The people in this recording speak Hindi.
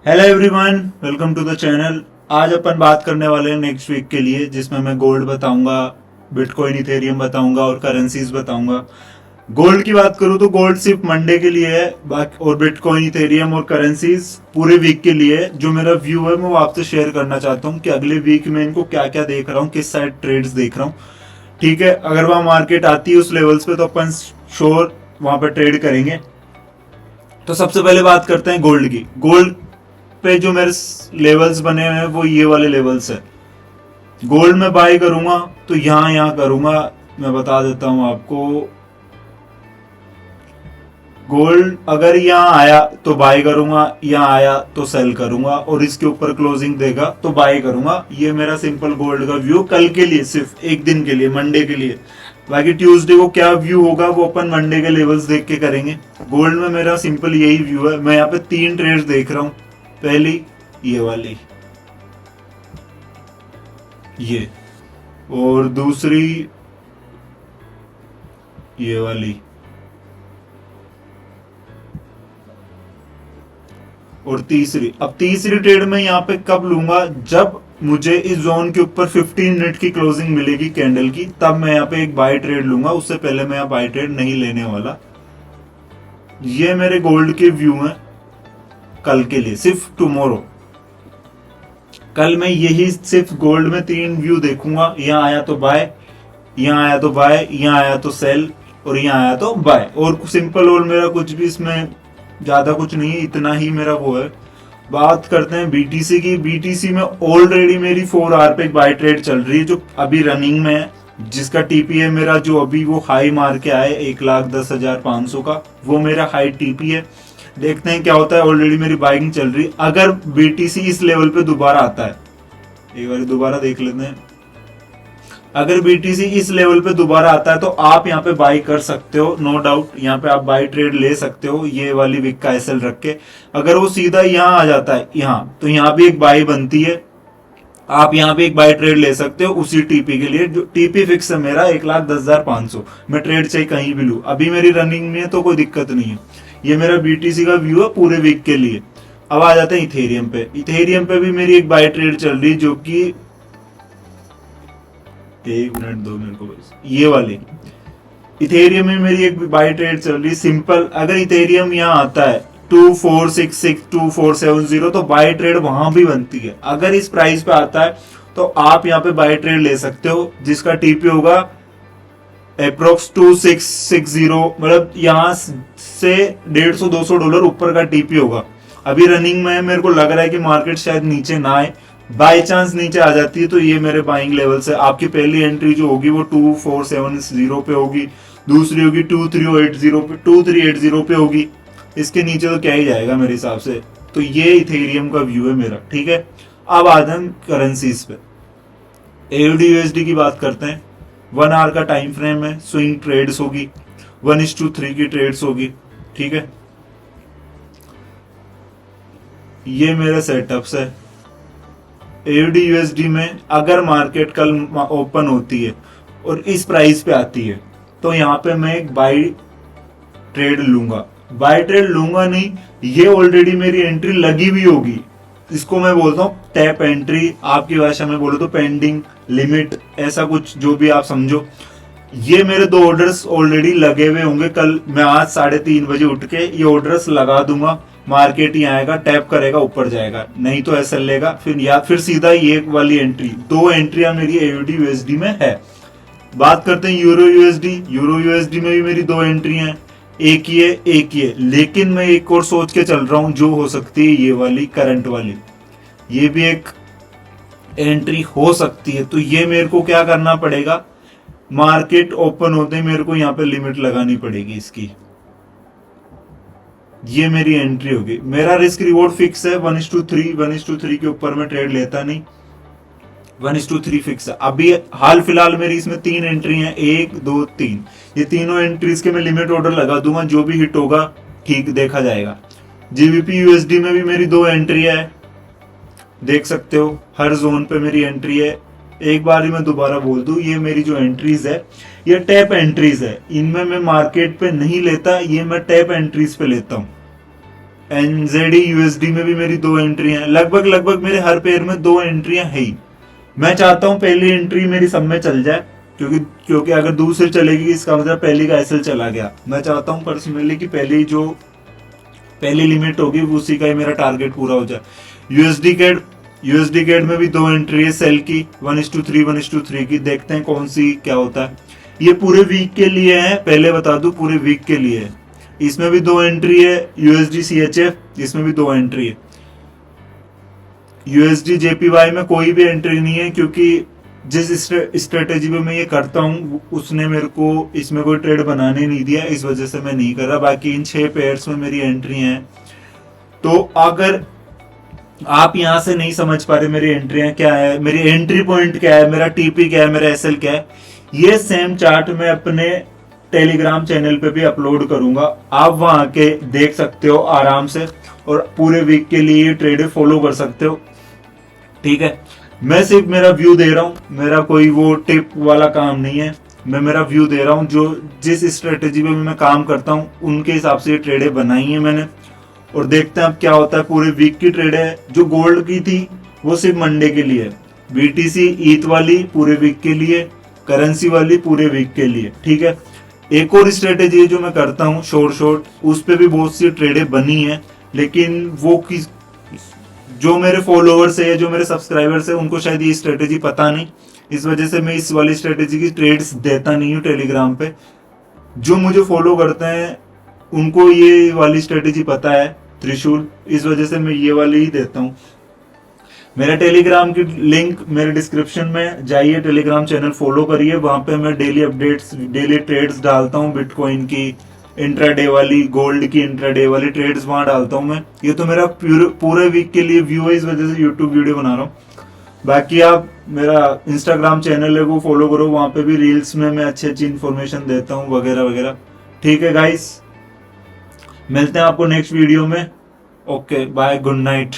Hello everyone, welcome to the channel. आज अपन बात करने वाले हैं नेक्स्ट वीक के लिए, जिसमें मैं गोल्ड बताऊंगा, बिटकॉइन, इथेरियम बताऊंगा और करेंसीज बताऊंगा। गोल्ड की बात करूं तो गोल्ड सिर्फ मंडे के लिए है, बाकी और बिटकॉइन, इथेरियम और करेंसीज पूरे वीक के लिए है। जो मेरा व्यू है मैं वो आपसे शेयर करना चाहता हूँ कि अगले वीक में इनको क्या क्या देख रहा हूँ, किस साइड ट्रेड्स देख रहा हूँ। ठीक है, अगर वहां मार्केट आती है उस लेवल्स पे तो अपन श्योर वहां पे ट्रेड करेंगे। तो सबसे पहले बात करते हैं गोल्ड की। गोल्ड पे जो मेरे लेवल्स बने हुए हैं वो ये वाले लेवल्स है। गोल्ड में बाय करूंगा तो यहां करूंगा। मैं बता देता हूं आपको, गोल्ड अगर यहां आया तो बाय करूंगा, यहां आया तो सेल करूंगा और इसके ऊपर क्लोजिंग देगा तो बाय करूंगा। ये मेरा सिंपल गोल्ड का व्यू कल के लिए, सिर्फ एक दिन के लिए, मंडे के लिए। बाकी ट्यूसडे को क्या व्यू होगा वो अपन मंडे के लेवल्स देख के करेंगे। गोल्ड में मेरा सिंपल यही व्यू है। मैं यहाँ पे 3 ट्रेड्स देख रहा हूं। पहली ये वाली, ये, और दूसरी ये वाली, और तीसरी। अब तीसरी ट्रेड में यहाँ पे कब लूंगा, जब मुझे इस जोन के ऊपर 15 मिनट की क्लोजिंग मिलेगी कैंडल की, तब मैं यहाँ पे एक बाय ट्रेड लूंगा। उससे पहले मैं यहाँ बाय ट्रेड नहीं लेने वाला। ये मेरे गोल्ड के व्यू हैं कल के लिए, सिर्फ टुमारो। कल मैं यही सिर्फ गोल्ड में 3 व्यू देखूंगा। यहाँ आया तो बाय, यहाँ आया तो बाय, यहाँ आया तो सेल, और यहाँ आया तो बाय। और सिंपल, और मेरा कुछ भी इसमें ज्यादा कुछ नहीं है, इतना ही मेरा वो है। बात करते हैं बीटीसी की। बीटीसी में ऑलरेडी मेरी 4 आवर पे एक बाय ट्रेड चल रही है जो अभी रनिंग में है, जिसका टीपी है मेरा, जो अभी वो हाई मार के आए 1,10,500 का, वो मेरा हाई टीपी है। देखते हैं क्या होता है। ऑलरेडी मेरी बाइंग चल रही है। अगर बीटीसी इस लेवल पे दोबारा आता है, एक बार दोबारा देख लेते हैं। अगर बीटीसी इस लेवल पे दोबारा आता है तो आप यहाँ पे बाई कर सकते हो, नो डाउट। यहाँ पे आप बाई ट्रेड ले सकते हो ये वाली विक का एसएल रख के। अगर वो सीधा यहाँ आ जाता है यहाँ, तो यहाँ भी एक बाई बनती है। आप यहाँ पे एक बाई ट्रेड ले सकते हो उसी टीपी के लिए। जो टीपी फिक्स है मेरा 1,10,500। मैं ट्रेड चाहे कहीं भी लू, अभी मेरी रनिंग में है तो कोई दिक्कत नहीं है। ये मेरा बीटीसी का व्यू है पूरे वीक के लिए। अब आ जाते हैं इथेरियम पे। इथेरियम पे भी मेरी एक बाय ट्रेड चल रही, जो कि 1 मिनट 2 मिनट को बस, ये वाली इथेरियम में मेरी एक बाय ट्रेड चल रही सिंपल। अगर इथेरियम यहाँ आता है 2466 2470 तो बाय ट्रेड वहां भी बनती है। अगर इस प्राइस पे आता है तो आप यहाँ पे बाय ट्रेड ले सकते हो, जिसका टीपी होगा अप्रोक्स 2660। मतलब यहाँ से $150-200 ऊपर का टीपी होगा। अभी रनिंग में है, मेरे को लग रहा है कि मार्केट शायद नीचे ना आए। बाई चांस नीचे आ जाती है तो ये मेरे बाइंग लेवल से आपकी पहली एंट्री जो होगी वो 2470 पे होगी, दूसरी होगी 2380 पे होगी। इसके नीचे तो क्या ही जाएगा मेरे हिसाब से। तो ये इथेरियम का व्यू है मेरा। ठीक है, अब आते हैं करेंसीज पे। एयूडी यूएसडी की बात करते हैं। 1 आवर का टाइम फ्रेम है, स्विंग ट्रेड्स होगी, 1:3 की ट्रेड्स होगी। ठीक है, ये मेरे सेटअप्स है। एयूडी यूएसडी में अगर मार्केट कल ओपन होती है और इस प्राइस पे आती है तो यहाँ पे मैं एक बाई ट्रेड लूंगा। बाई ट्रेड लूंगा नहीं, ये ऑलरेडी मेरी एंट्री लगी हुई होगी। इसको मैं बोलता हूँ टैप एंट्री, आपकी भाषा में बोलो तो पेंडिंग, लिमिट, ऐसा कुछ जो भी आप समझो। ये मेरे 2 ऑर्डर्स ऑलरेडी लगे हुए होंगे। कल मैं आज 3:30 बजे उठ के ये ऑर्डर्स लगा दूंगा। मार्केट ही आएगा, टैप करेगा, ऊपर जाएगा, नहीं तो ऐसा लेगा फिर, या फिर सीधा ये वाली एंट्री। 2 एंट्रियां मेरी एयूडी यूएसडी में है। बात करते हैं यूरो यूएसडी। यूरो यूएसडी में भी मेरी 2 एंट्री हैं, एक ये एक ये। लेकिन मैं एक और सोच के चल रहा हूं जो हो सकती है ये वाली करंट वाली, ये भी एक एंट्री हो सकती है। तो ये मेरे को क्या करना पड़ेगा, मार्केट ओपन होते ही मेरे को यहाँ पे लिमिट लगानी पड़ेगी इसकी। ये मेरी एंट्री होगी। मेरा रिस्क रिवॉर्ड फिक्स है 1:3। 1:3 के ऊपर मैं ट्रेड लेता नहीं, 1:3 फिक्स है। अभी हाल फिलहाल मेरी इसमें 3 एंट्री हैं, 1 2 3। ये तीनों एंट्रीज के मैं लिमिट ऑर्डर लगा दूंगा, जो भी हिट होगा ठीक देखा जाएगा। जीबीपी यूएसडी में भी मेरी 2 एंट्री है, देख सकते हो। हर जोन पे मेरी एंट्री है। एक बार ही मैं दोबारा बोल दूं, ये मेरी जो एंट्रीज है ये टैप एंट्रीज है। इनमें मैं मार्केट पे नहीं लेता, ये मैं टैप एंट्रीज पे लेता हूं। एनजेडी यूएसडी में भी मेरी 2 एंट्री हैं, लगभग मेरे हर पेयर में 2 एंट्रियां है ही। मैं चाहता हूं पहली एंट्री मेरी सब में चल जाए, क्योंकि अगर दूसरी चलेगी इसका मतलब पहली का एसएल चला गया। मैं चाहता हूं पर्सनली कि पहली लिमिट होगी उसी का ही मेरा टारगेट पूरा हो जाए। यूएसडी कैड में भी 2 एंट्री है सेल की, 1:3 की। देखते हैं कौन सी क्या होता है। ये पूरे वीक के लिए है, पहले बता दूं पूरे वीक के लिए है। इसमें भी 2 एंट्री है। यूएसडी CHF इसमें भी 2 एंट्री है। यूएसडी JPY में कोई भी एंट्री नहीं है, क्योंकि जिस स्ट्रेटेजी में मैं ये करता हूँ उसने मेरे को इसमें कोई ट्रेड बनाने नहीं दिया, इस वजह से मैं नहीं कर रहा। बाकी इन 6 पेयर्स में मेरी एंट्री हैं। तो अगर आप यहां से नहीं समझ पा रहे मेरी एंट्रियां क्या है, मेरी एंट्री पॉइंट क्या है, मेरा TP क्या है, मेरा SL क्या है, ये सेम चार्ट मैं अपने टेलीग्राम चैनल पे भी अपलोड करूंगा। आप वहां के देख सकते हो आराम से और पूरे वीक के लिए ट्रेड फॉलो कर सकते हो। ठीक है, मैं सिर्फ मेरा व्यू दे रहा हूं, मेरा कोई वो टिप वाला काम नहीं है। मैं मेरा व्यू दे रहा हूं, जो जिस स्ट्रेटेजी पे मैं काम करता हूं उनके हिसाब से ट्रेडें बनाई है मैंने, और देखते हैं अब क्या होता है। पूरे वीक की ट्रेड है। जो गोल्ड की थी वो सिर्फ मंडे के लिए, BTC ईथ वाली पूरे वीक के लिए, करेंसी वाली पूरे वीक के लिए। ठीक है, एक और स्ट्रेटेजी है जो मैं करता हूँ शॉर्ट, उस पे भी बहुत सी ट्रेडें बनी है, लेकिन वो जो मेरे फॉलोअर्स है, जो मेरे सब्सक्राइबर्स है, उनको शायद ये स्ट्रेटेजी पता नहीं। इस वजह से मैं इस वाली स्ट्रेटेजी की ट्रेड्स देता नहीं हूँ टेलीग्राम पे। जो मुझे फॉलो करते हैं उनको ये वाली स्ट्रेटेजी पता है, त्रिशूल, इस वजह से मैं ये वाली ही देता हूँ। मेरा टेलीग्राम की लिंक मेरे डिस्क्रिप्शन में, जाइए टेलीग्राम चैनल फॉलो करिए। वहां पे मैं डेली अपडेट्स, डेली ट्रेड्स डालता हूँ। बिटकॉइन की इंट्राडे वाली, गोल्ड की इंट्राडे वाली ट्रेड्स वहां डालता हूँ मैं। ये तो मेरा पूरे वीक के लिए व्यू है, इस वजह से यूट्यूब वीडियो बना रहा हूँ। बाकी आप मेरा इंस्टाग्राम चैनल है वो फॉलो करो, वहां पे भी रील्स में मैं अच्छी इन्फॉर्मेशन देता हूँ वगैरह वगैरह। ठीक है गाइस, मिलते हैं आपको नेक्स्ट वीडियो में। Okay bye, good night.